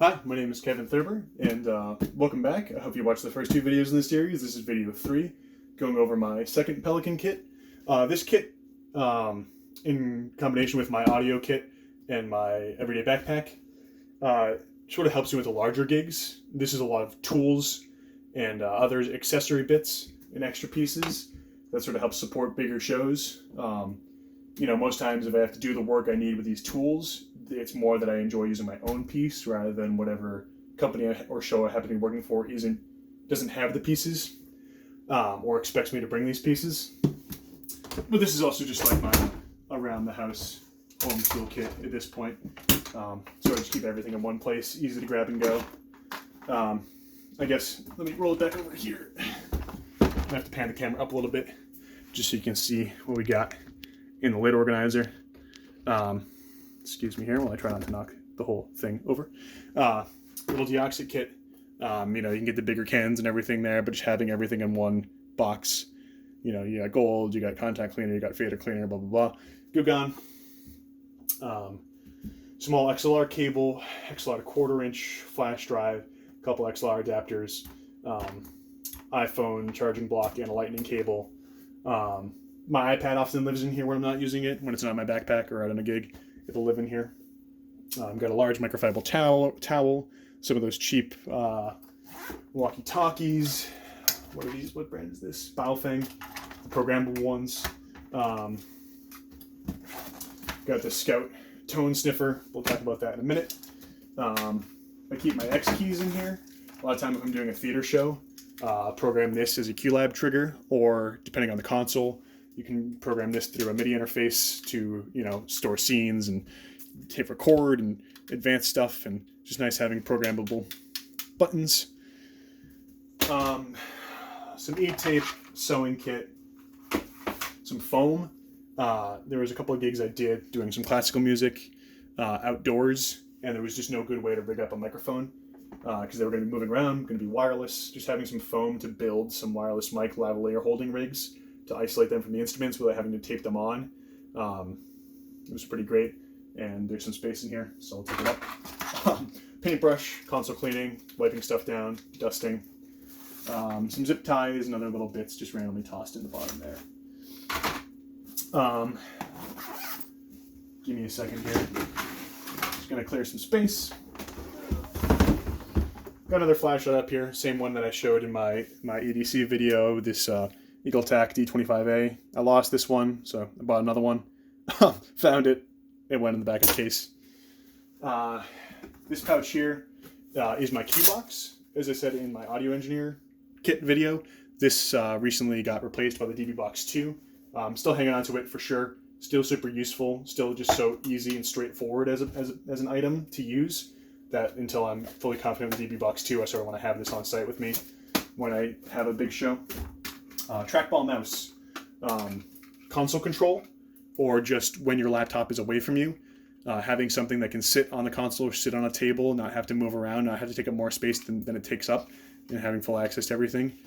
Hi, my name is Kevin Thurber, and welcome back. I hope you watched the first two videos in this series. This is video 3, going over my second Pelican kit. This kit, in combination with my audio kit and my everyday backpack, sort of helps you with the larger gigs. This is a lot of tools and other accessory bits and extra pieces that sort of help support bigger shows. Most times if I have to do the work I need with these tools, it's more that I enjoy using my own piece rather than whatever company or show I happen to be working for doesn't have the pieces or expects me to bring these pieces. But this is also just like my around the house home tool kit at this point. So I just keep everything in one place, easy to grab and go. I guess let me roll it back over here. I have to pan the camera up a little bit just so you can see what we got in the lid organizer. Excuse me here while I try not to knock the whole thing over. Little deoxit kit. You can get the bigger cans and everything there, but just having everything in one box. You got gold, you got contact cleaner, you got fader cleaner, blah, blah, blah. Good gun. Small XLR cable, XLR 1/4 inch flash drive, a couple XLR adapters, iPhone charging block, and a lightning cable. My iPad often lives in here when I'm not using it, when it's not in my backpack or out on a gig. It'll live in here. Got a large microfiber towel, some of those cheap walkie-talkies. What are these? What brand is this? Baofeng, the programmable ones. Got the Scout tone sniffer. We'll talk about that in a minute. I keep my X keys in here. A lot of time if I'm doing a theater show, program this as a QLab trigger, or depending on the console, you can program this through a MIDI interface to, store scenes and hit record and advanced stuff, and just nice having programmable buttons. Some E-tape, sewing kit, some foam. There was a couple of gigs I did doing some classical music outdoors, and there was just no good way to rig up a microphone because they were going to be moving around, going to be wireless. Just having some foam to build some wireless mic lavalier holding rigs to isolate them from the instruments without having to tape them on. It was pretty great, and there's some space in here, so I'll take it up. Paintbrush, console cleaning, wiping stuff down, dusting. Some zip ties and other little bits just randomly tossed in the bottom there. Give me a second here. Just gonna clear some space. Got another flashlight up here, same one that I showed in my EDC video, this EagleTac D25A. I lost this one, so I bought another one. Found it. It went in the back of the case. This pouch here is my cue box. As I said in my audio engineer kit video, this recently got replaced by the DB Box 2. I'm still hanging on to it for sure. Still super useful. Still just so easy and straightforward as an item to use, that until I'm fully confident with DB Box 2, I sort of want to have this on site with me when I have a big show. Trackball mouse, console control, or just when your laptop is away from you, having something that can sit on the console or sit on a table, not have to move around, not have to take up more space than it takes up, and having full access to everything.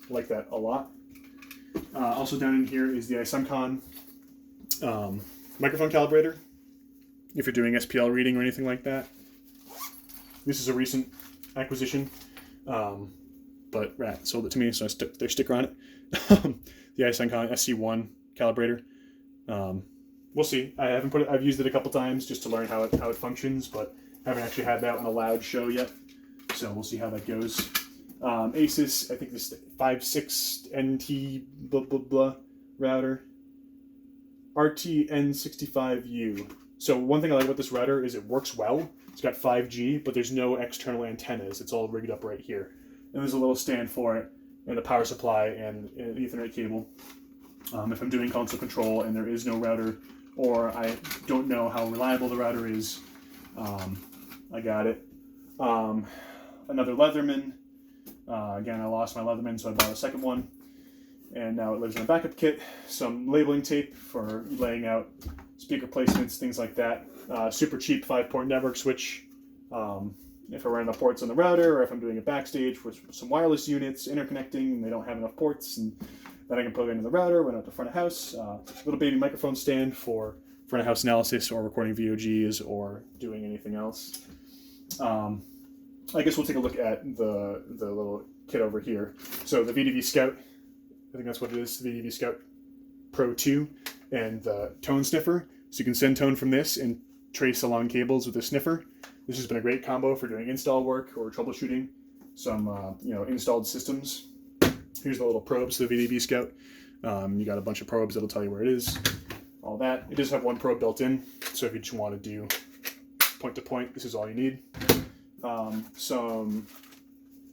Like that a lot. Also down in here is the iSemcon microphone calibrator, if you're doing SPL reading or anything like that. This is a recent acquisition. But Rat sold it to me, so I stuck their sticker on it. The iSemcon SC1 calibrator. We'll see. I've used it a couple times just to learn how it functions, but haven't actually had that on a loud show yet. So we'll see how that goes. Asus, I think this 5.6 NT blah blah blah router. RTN65U. So one thing I like about this router is it works well. It's got 5G, but there's no external antennas. It's all rigged up right here. And there's a little stand for it, and a power supply, and an Ethernet cable. If I'm doing console control and there is no router, or I don't know how reliable the router is, I got it. Another Leatherman. Again, I lost my Leatherman, so I bought a second one. And now it lives in a backup kit. Some labeling tape for laying out speaker placements, things like that. Super cheap 5-port network switch. If I run the ports on the router, or if I'm doing it backstage with some wireless units interconnecting and they don't have enough ports, and then I can plug it into the router, run out to front of house. Little baby microphone stand for front of house analysis or recording VOGs or doing anything else. I guess we'll take a look at the little kit over here. So the VDV Scout, I think that's what it is, the VDV Scout Pro 2, and the tone sniffer. So you can send tone from this and trace along cables with a sniffer. This has been a great combo for doing install work or troubleshooting some installed systems. Here's the little probes, the VDV Scout. You got a bunch of probes that'll tell you where it is. All that. It does have one probe built in, so if you just want to do point to point, this is all you need. Some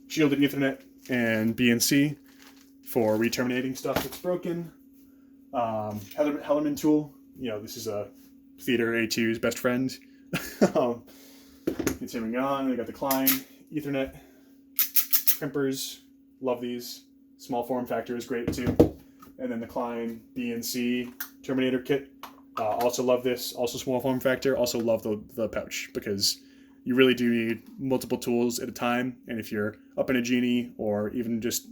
shielded Ethernet and BNC for re-terminating stuff that's broken. Hellerman tool. This is a Theater A2's best friend. Continuing on, we got the Klein Ethernet crimpers. Love these. Small form factor is great too. And then the Klein BNC Terminator kit. Also love this. Also small form factor. Also love the pouch, because you really do need multiple tools at a time. And if you're up in a genie, or even just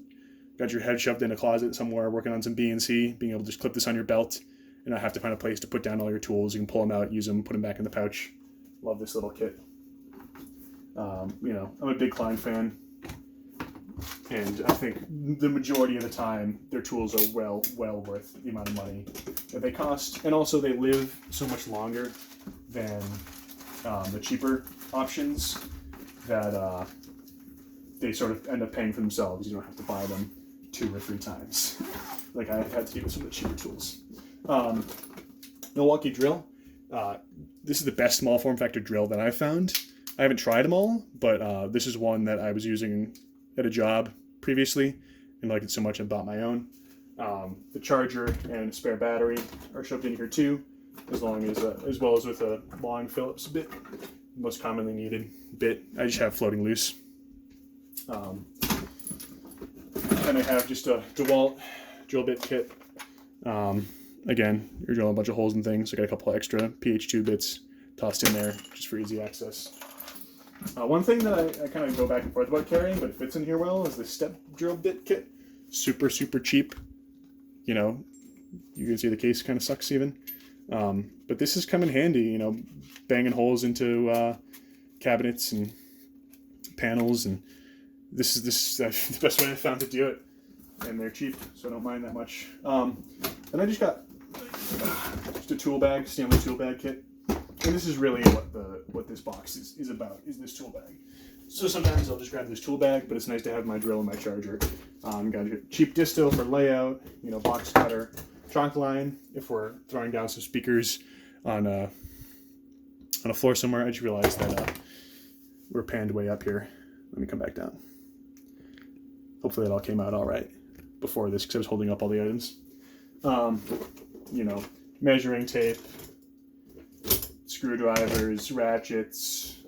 got your head shoved in a closet somewhere working on some BNC, being able to just clip this on your belt and not have to find a place to put down all your tools. You can pull them out, use them, put them back in the pouch. Love this little kit. I'm a big Klein fan, and I think the majority of the time their tools are well worth the amount of money that they cost, and also they live so much longer than the cheaper options that they sort of end up paying for themselves. You don't have to buy them 2 or 3 times like I had to do with some of the cheaper tools. Milwaukee drill. This is the best small form factor drill that I've found. I haven't tried them all, but this is one that I was using at a job previously and liked it so much I bought my own. The charger and a spare battery are shoved in here too, as well as with a long Phillips bit, most commonly needed bit. I just have floating loose. And I have just a DeWalt drill bit kit. Again, you're drilling a bunch of holes and things. I got a couple of extra PH2 bits tossed in there just for easy access. One thing that I kind of go back and forth about carrying, but it fits in here well, is the step drill bit kit. Super cheap. You can see the case kind of sucks even. But this has come in handy, banging holes into cabinets and panels, and this is the best way I found to do it. And they're cheap, so I don't mind that much. And I just got just a tool bag, Stanley tool bag kit. And this is really what this box is about, is this tool bag. So sometimes I'll just grab this tool bag, but it's nice to have my drill and my charger. Got a cheap disto for layout, box cutter, trunk line if we're throwing down some speakers on a floor somewhere. I just realized that we're panned way up here. Let me come back down. Hopefully that all came out all right before this, because I was holding up all the items. Measuring tape, screwdrivers, ratchets,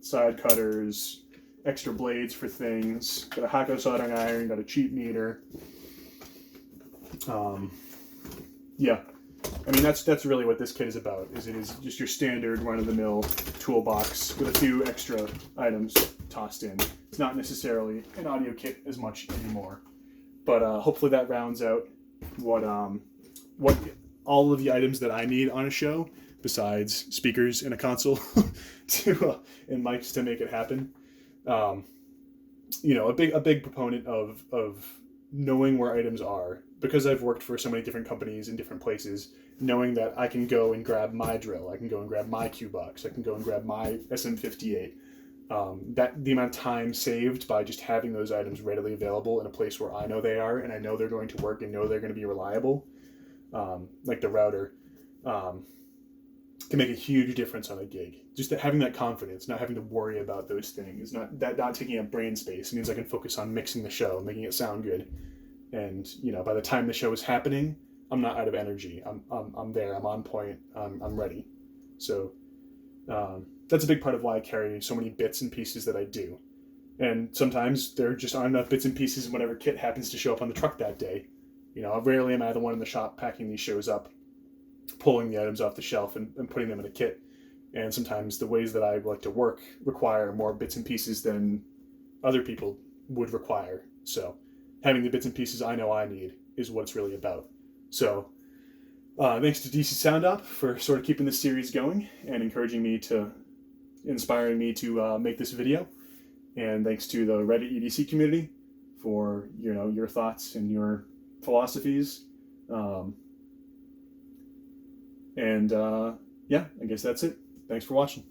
side cutters, extra blades for things, got a Hakko soldering iron, got a cheap meter. That's really what this kit is about. It is just your standard run-of-the-mill toolbox with a few extra items tossed in. It's not necessarily an audio kit as much anymore, but hopefully that rounds out what all of the items that I need on a show, besides speakers and a console and mics to make it happen. A big proponent of knowing where items are, because I've worked for so many different companies in different places, knowing that I can go and grab my drill, I can go and grab my Q box, I can go and grab my SM58. That the amount of time saved by just having those items readily available in a place where I know they are, and I know they're going to work, and know they're going to be reliable, like the router, can make a huge difference on a gig. Just having that confidence, not having to worry about those things, not taking up brain space, means I can focus on mixing the show, making it sound good. And by the time the show is happening, I'm not out of energy. I'm there. I'm on point. I'm ready. So that's a big part of why I carry so many bits and pieces that I do. And sometimes there just aren't enough bits and pieces in whatever kit happens to show up on the truck that day. Rarely am I the one in the shop packing these shows up, pulling the items off the shelf and putting them in a kit. And sometimes the ways that I like to work require more bits and pieces than other people would require. So having the bits and pieces I know I need is what it's really about. So thanks to DC Sound Op for sort of keeping this series going and encouraging me to inspiring me to make this video. And thanks to the Reddit EDC community for your thoughts and your philosophies. Yeah, I guess that's it. Thanks for watching.